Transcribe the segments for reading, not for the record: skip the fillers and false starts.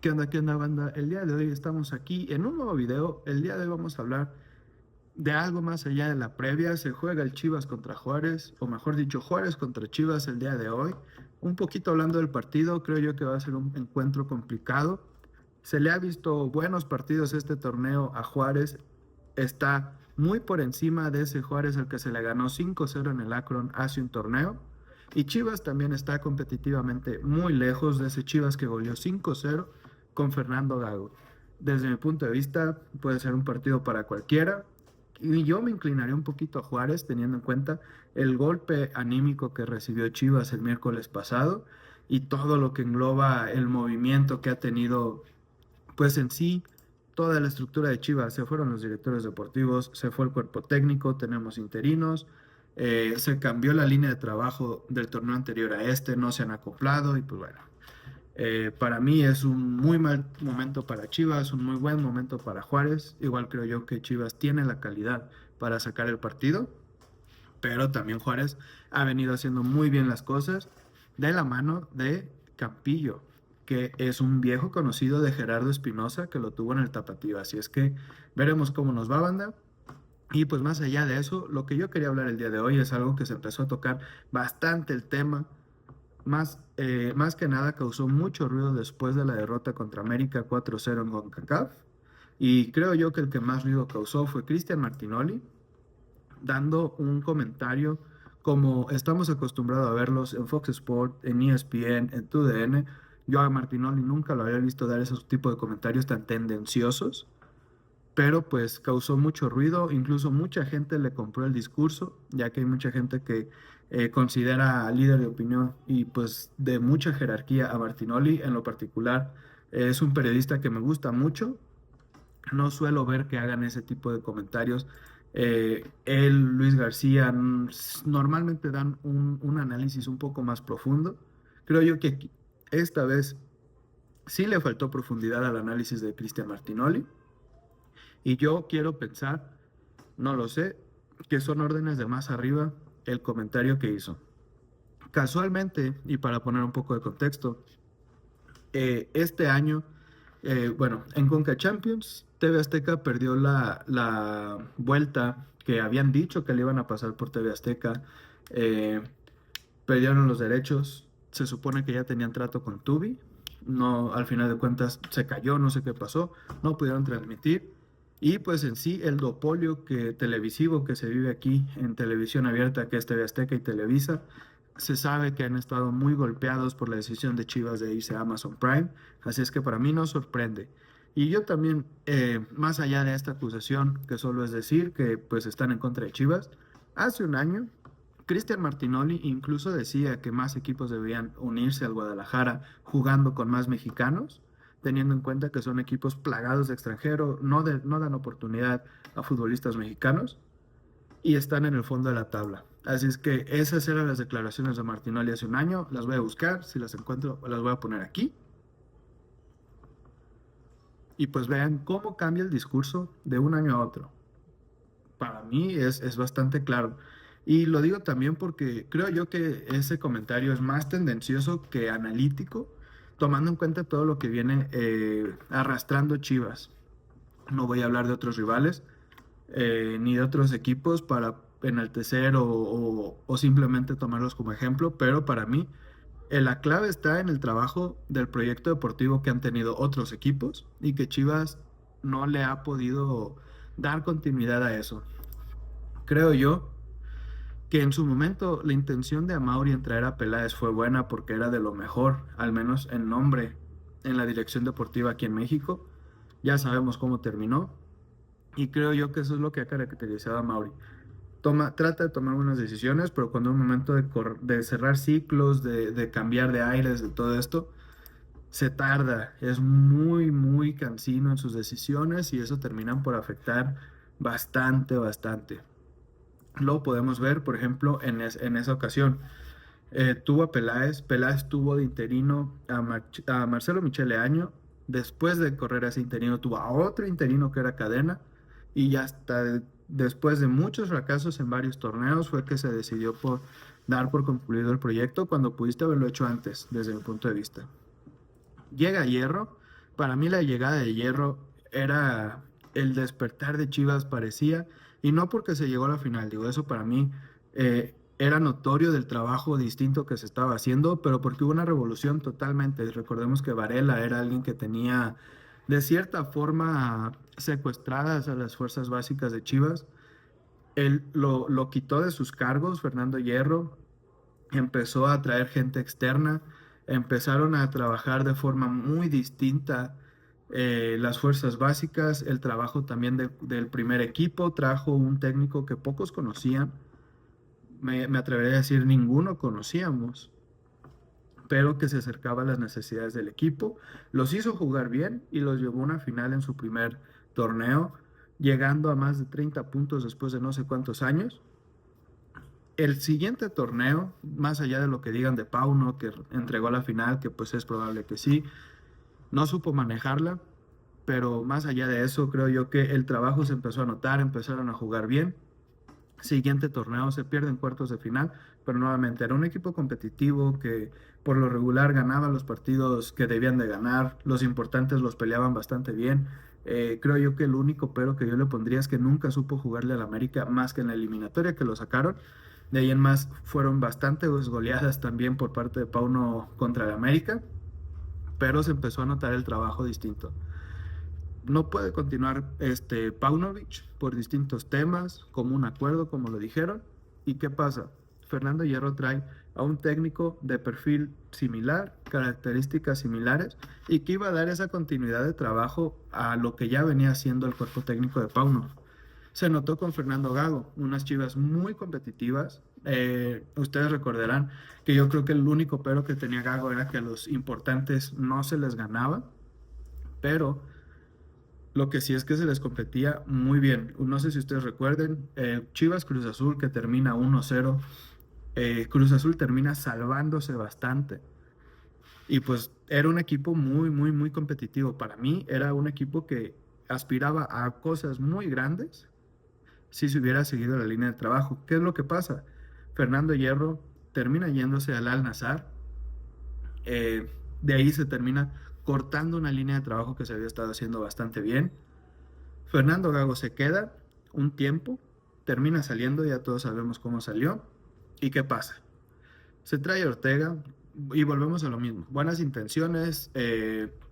Qué onda, banda? El día de hoy estamos aquí en un nuevo video. El día de hoy vamos a hablar de algo más allá de la previa. Se juega el Chivas contra Juárez, o mejor dicho, Juárez contra Chivas el día de hoy. Un poquito hablando del partido, creo yo que va a ser un encuentro complicado. Se le ha visto buenos partidos este torneo a Juárez. Está muy por encima de ese Juárez al que se le ganó 5-0 en el Akron hace un torneo. Y Chivas también está competitivamente muy lejos de ese Chivas que goleó 5-0 con Fernando Gago. Desde mi punto de vista, puede ser un partido para cualquiera. Y yo me inclinaría un poquito a Juárez, teniendo en cuenta el golpe anímico que recibió Chivas el miércoles pasado y todo lo que engloba el movimiento que ha tenido, pues en sí, toda la estructura de Chivas. Se fueron los directores deportivos, se fue el cuerpo técnico, tenemos interinos, se cambió la línea de trabajo del torneo anterior a este, no se han acoplado y pues bueno. Para mí es un muy mal momento para Chivas, un muy buen momento para Juárez. Igual creo yo que Chivas tiene la calidad para sacar el partido, pero también Juárez ha venido haciendo muy bien las cosas de la mano de Campillo, que es un viejo conocido de Gerardo Espinosa que lo tuvo en el Tapatío. Así es que veremos cómo nos va, banda. Y pues más allá de eso, lo que yo quería hablar el día de hoy es algo que se empezó a tocar bastante el tema más que nada causó mucho ruido después de la derrota contra América 4-0 en CONCACAF. Y creo yo que el que más ruido causó fue Cristian Martinoli, dando un comentario como estamos acostumbrados a verlos en Fox Sport, en ESPN, en TUDN. Yo a Martinoli nunca lo había visto dar esos tipos de comentarios tan tendenciosos, pero pues causó mucho ruido, incluso mucha gente le compró el discurso, ya que hay mucha gente que considera líder de opinión y pues de mucha jerarquía a Martinoli. En lo particular, es un periodista que me gusta mucho, no suelo ver que hagan ese tipo de comentarios. Él, Luis García, normalmente dan un análisis un poco más profundo. Creo yo que esta vez sí le faltó profundidad al análisis de Cristian Martinoli. Y yo quiero pensar, no lo sé, que son órdenes de más arriba el comentario que hizo. Casualmente, y para poner un poco de contexto, este año, bueno, en Conca Champions, TV Azteca perdió la vuelta que habían dicho que le iban a pasar por TV Azteca. eh, Perdieron los derechos, se supone que ya tenían trato con Tubi, no, al final de cuentas se cayó, no sé qué pasó, no pudieron transmitir. Y pues en sí el duopolio televisivo que se vive aquí en televisión abierta, que es TV Azteca y Televisa, se sabe que han estado muy golpeados por la decisión de Chivas de irse a Amazon Prime, así es que para mí no sorprende. Y yo también, más allá de esta acusación, que solo es decir que pues están en contra de Chivas, hace un año Cristian Martinoli incluso decía que más equipos deberían unirse al Guadalajara jugando con más mexicanos, teniendo en cuenta que son equipos plagados de extranjeros, no dan oportunidad a futbolistas mexicanos y están en el fondo de la tabla. Así es que esas eran las declaraciones de Martinoli hace un año, las voy a buscar, si las encuentro las voy a poner aquí. Y pues vean cómo cambia el discurso de un año a otro. Para mí es bastante claro. Y lo digo también porque creo yo que ese comentario es más tendencioso que analítico, tomando en cuenta todo lo que viene arrastrando Chivas. No voy a hablar de otros rivales ni de otros equipos para enaltecer o simplemente tomarlos como ejemplo, pero para mí la clave está en el trabajo del proyecto deportivo que han tenido otros equipos y que Chivas no le ha podido dar continuidad a eso. Creo yo que en su momento la intención de Amauri en traer a Peláez fue buena porque era de lo mejor, al menos en nombre, en la dirección deportiva aquí en México. Ya sabemos cómo terminó y creo yo que eso es lo que ha caracterizado a Amauri. Trata de tomar buenas decisiones, pero cuando es un momento de cerrar ciclos, de cambiar de aires, de todo esto, se tarda, es muy, muy cansino en sus decisiones y eso termina por afectar bastante, bastante. Lo podemos ver, por ejemplo, en esa ocasión. Tuvo a Peláez tuvo de interino a Marcelo Michele Año, después de correr a ese interino tuvo a otro interino que era Cadena, y ya hasta después de muchos fracasos en varios torneos fue que se decidió por dar por concluido el proyecto cuando pudiste haberlo hecho antes, desde mi punto de vista. Llega Hierro, Para mí la llegada de Hierro era el despertar de Chivas, parecía, y no porque se llegó a la final, digo, eso para mí era notorio del trabajo distinto que se estaba haciendo, pero porque hubo una revolución totalmente. Recordemos que Varela era alguien que tenía de cierta forma secuestradas a las fuerzas básicas de Chivas. Él lo quitó de sus cargos, Fernando Hierro, empezó a traer gente externa, empezaron a trabajar de forma muy distinta las fuerzas básicas, el trabajo también del primer equipo, trajo un técnico que pocos conocían, me atrevería a decir ninguno conocíamos, pero que se acercaba a las necesidades del equipo, los hizo jugar bien y los llevó a una final en su primer torneo, llegando a más de 30 puntos después de no sé cuántos años. El siguiente torneo, más allá de lo que digan de Pauno, que entregó la final, que pues es probable que sí, no supo manejarla, pero más allá de eso, creo yo que el trabajo se empezó a notar, empezaron a jugar bien. Siguiente torneo se pierde en cuartos de final, pero nuevamente era un equipo competitivo que por lo regular ganaba los partidos que debían de ganar, los importantes los peleaban bastante bien. Creo yo que el único pero que yo le pondría es que nunca supo jugarle al América más que en la eliminatoria que lo sacaron. De ahí en más fueron bastante goleadas también por parte de Pauno contra el América, pero se empezó a notar el trabajo distinto. No puede continuar Paunovic por distintos temas, como un acuerdo, como lo dijeron. ¿Y qué pasa? Fernando Hierro trae a un técnico de perfil similar, características similares, y que iba a dar esa continuidad de trabajo a lo que ya venía haciendo el cuerpo técnico de Pauno. Se notó con Fernando Gago, unas Chivas muy competitivas. Ustedes recordarán que yo creo que el único pero que tenía Gago era que a los importantes no se les ganaba, pero lo que sí es que se les competía muy bien. No sé si ustedes recuerden, Chivas Cruz Azul que termina 1-0, Cruz Azul termina salvándose bastante. Y pues era un equipo muy, muy, muy competitivo. Para mí era un equipo que aspiraba a cosas muy grandes si se hubiera seguido la línea de trabajo. ¿Qué es lo que pasa? Fernando Hierro termina yéndose al Al-Nassr, de ahí se termina cortando una línea de trabajo que se había estado haciendo bastante bien. Fernando Gago se queda un tiempo, termina saliendo, ya todos sabemos cómo salió. ¿Y qué pasa? Se trae a Ortega y volvemos a lo mismo. Buenas intenciones.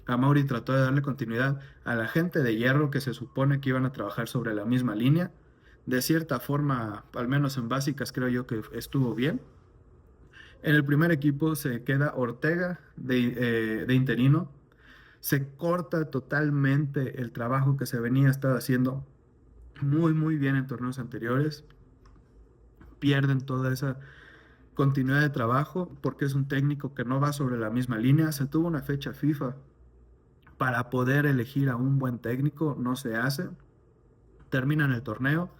Amauri trató de darle continuidad a la gente de Hierro que se supone que iban a trabajar sobre la misma línea. De cierta forma, al menos en básicas, creo yo que estuvo bien. En el primer equipo se queda Ortega de interino. Se corta totalmente el trabajo que se venía estado haciendo muy, muy bien en torneos anteriores. Pierden toda esa continuidad de trabajo porque es un técnico que no va sobre la misma línea. Se tuvo una fecha FIFA para poder elegir a un buen técnico, no se hace. Terminan el torneo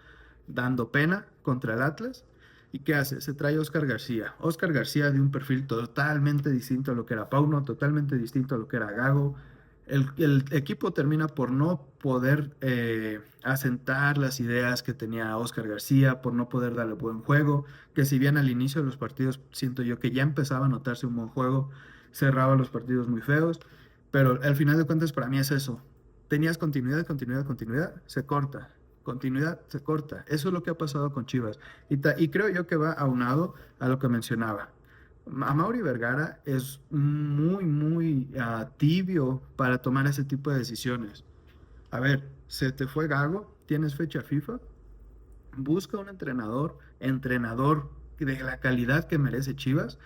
dando pena contra el Atlas. ¿Y qué hace? Se trae a Oscar García. Oscar García de un perfil totalmente distinto a lo que era Pauno, totalmente distinto a lo que era Gago. El equipo termina por no poder asentar las ideas que tenía Oscar García, por no poder darle buen juego, que si bien al inicio de los partidos siento yo que ya empezaba a notarse un buen juego, cerraba los partidos muy feos, pero al final de cuentas para mí es eso. Tenías continuidad, continuidad, continuidad, se corta. Continuidad, se corta. Eso es lo que ha pasado con Chivas. Y creo yo que va aunado a lo que mencionaba. Amaury Vergara es muy, muy tibio para tomar ese tipo de decisiones. A ver, se te fue Gago, tienes fecha FIFA, busca un entrenador de la calidad que merece Chivas,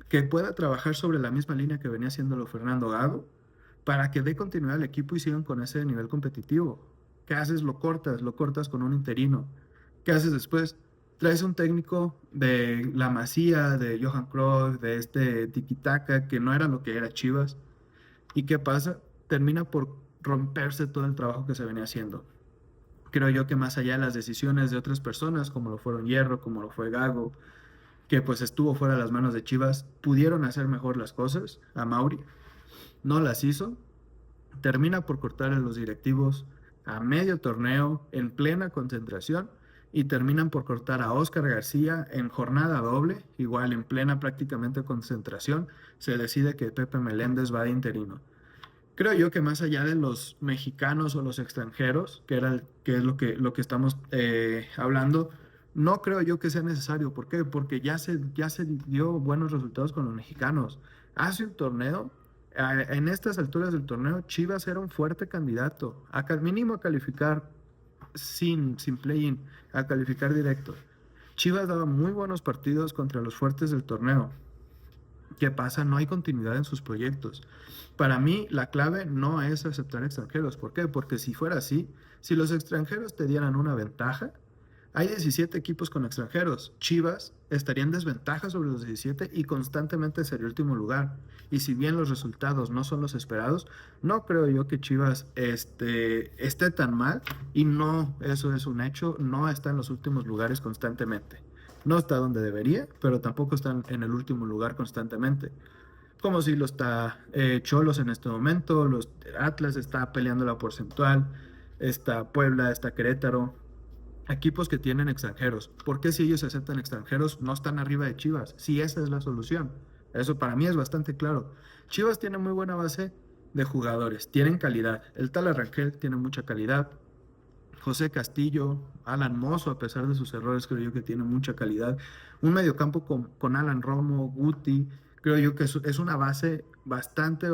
que pueda trabajar sobre la misma línea que venía haciéndolo Fernando Gago, para que dé continuidad al equipo y sigan con ese nivel competitivo. ¿Qué haces? Lo cortas con un interino. ¿Qué haces después? Traes un técnico de la Masía, de Johan Cruyff, de este Tiki-Taka, que no era lo que era Chivas. ¿Y qué pasa? Termina por romperse todo el trabajo que se venía haciendo. Creo yo que más allá de las decisiones de otras personas, como lo fueron Hierro, como lo fue Gago, que pues estuvo fuera de las manos de Chivas, pudieron hacer mejor las cosas. A Mauri no las hizo, termina por cortar a los directivos a medio torneo, en plena concentración, y terminan por cortar a Oscar García en jornada doble, igual en plena prácticamente concentración, se decide que Pepe Meléndez va de interino. Creo yo que más allá de los mexicanos o los extranjeros, que es lo que estamos hablando, no creo yo que sea necesario. ¿Por qué? Porque ya se dio buenos resultados con los mexicanos. Hace un torneo, en estas alturas del torneo, Chivas era un fuerte candidato, mínimo a calificar sin play-in, a calificar directo. Chivas daba muy buenos partidos contra los fuertes del torneo. ¿Qué pasa? No hay continuidad en sus proyectos. Para mí, la clave no es aceptar extranjeros. ¿Por qué? Porque si fuera así, si los extranjeros te dieran una ventaja, hay 17 equipos con extranjeros. Chivas estaría en desventaja sobre los 17 y constantemente sería último lugar. Y si bien los resultados no son los esperados, no creo yo que Chivas esté tan mal. Y no, eso es un hecho, no está en los últimos lugares constantemente. No está donde debería, pero tampoco está en el último lugar constantemente. Como si lo está Cholos en este momento, los Atlas está peleando la porcentual, está Puebla, está Querétaro, equipos que tienen extranjeros. ¿Por qué si ellos aceptan extranjeros no están arriba de Chivas? Si esa es la solución. Eso para mí es bastante claro. Chivas tiene muy buena base de jugadores, tienen calidad. El tal Rangel tiene mucha calidad. José Castillo, Alan Mozo, a pesar de sus errores, creo yo que tiene mucha calidad. Un mediocampo con Alan Romo, Guti, creo yo que es una base bastante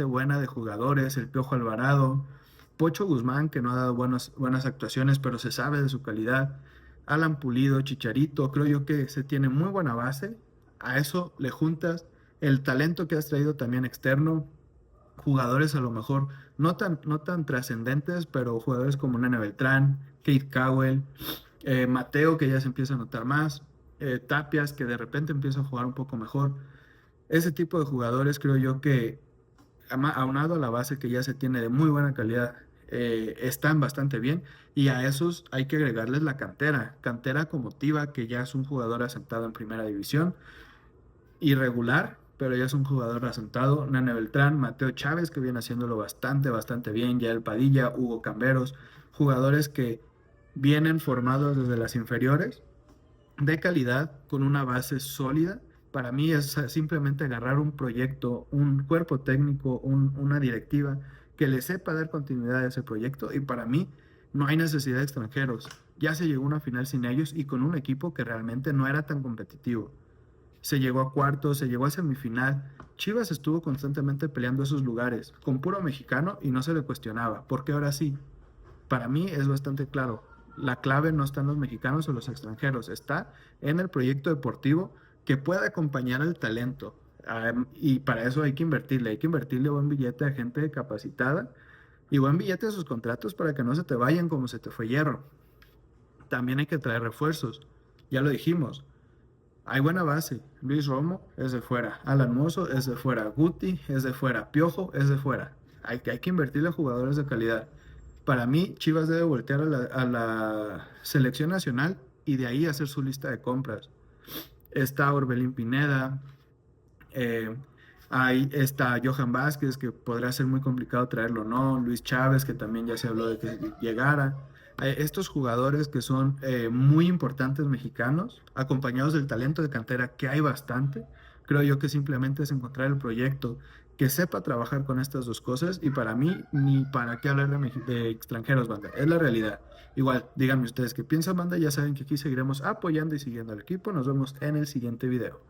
buena de jugadores. El Piojo Alvarado, Pocho Guzmán, que no ha dado buenas actuaciones, pero se sabe de su calidad. Alan Pulido, Chicharito, creo yo que se tiene muy buena base. A eso le juntas el talento que has traído también externo, jugadores a lo mejor no tan trascendentes, pero jugadores como Nene Beltrán, Kate Cowell, Mateo, que ya se empieza a notar más, Tapias, que de repente empieza a jugar un poco mejor. Ese tipo de jugadores creo yo que, aunado a la base que ya se tiene de muy buena calidad, están bastante bien. Y a esos hay que agregarles la cantera como Tiva, que ya es un jugador asentado en primera división, irregular, pero ya es un jugador asentado. Nane Beltrán, Mateo Chávez, que viene haciéndolo bastante bien. Yael Padilla, Hugo Camberos, jugadores que vienen formados desde las inferiores, de calidad, con una base sólida. Para mí es simplemente agarrar un proyecto, un cuerpo técnico, una directiva que le sepa dar continuidad a ese proyecto. Y para mí no hay necesidad de extranjeros. Ya se llegó a una final sin ellos y con un equipo que realmente no era tan competitivo. Se llegó a cuartos, se llegó a semifinal. Chivas estuvo constantemente peleando esos lugares, con puro mexicano y no se le cuestionaba. ¿Por qué ahora sí? Para mí es bastante claro. La clave no está en los mexicanos o los extranjeros, está en el proyecto deportivo que pueda acompañar al talento. Y para eso hay que invertirle buen billete a gente capacitada y buen billete a sus contratos para que no se te vayan como se te fue Hierro. También hay que traer refuerzos, ya lo dijimos. Hay buena base. Luis Romo es de fuera. Alan Mozo es de fuera. Guti es de fuera. Piojo es de fuera. Hay que invertirle a jugadores de calidad. Para mí, Chivas debe voltear a la selección nacional y de ahí hacer su lista de compras. Está Orbelín Pineda. eh, Ahí está Johan Vázquez, que podrá ser muy complicado traerlo o no. Luis Chávez, que también ya se habló de que llegara. Estos jugadores que son muy importantes mexicanos, acompañados del talento de cantera, que hay bastante, creo yo que simplemente es encontrar el proyecto que sepa trabajar con estas dos cosas. Y para mí, ni para qué hablar de extranjeros, banda. Es la realidad. Igual, díganme ustedes qué piensan, banda. Ya saben que aquí seguiremos apoyando y siguiendo al equipo. Nos vemos en el siguiente video.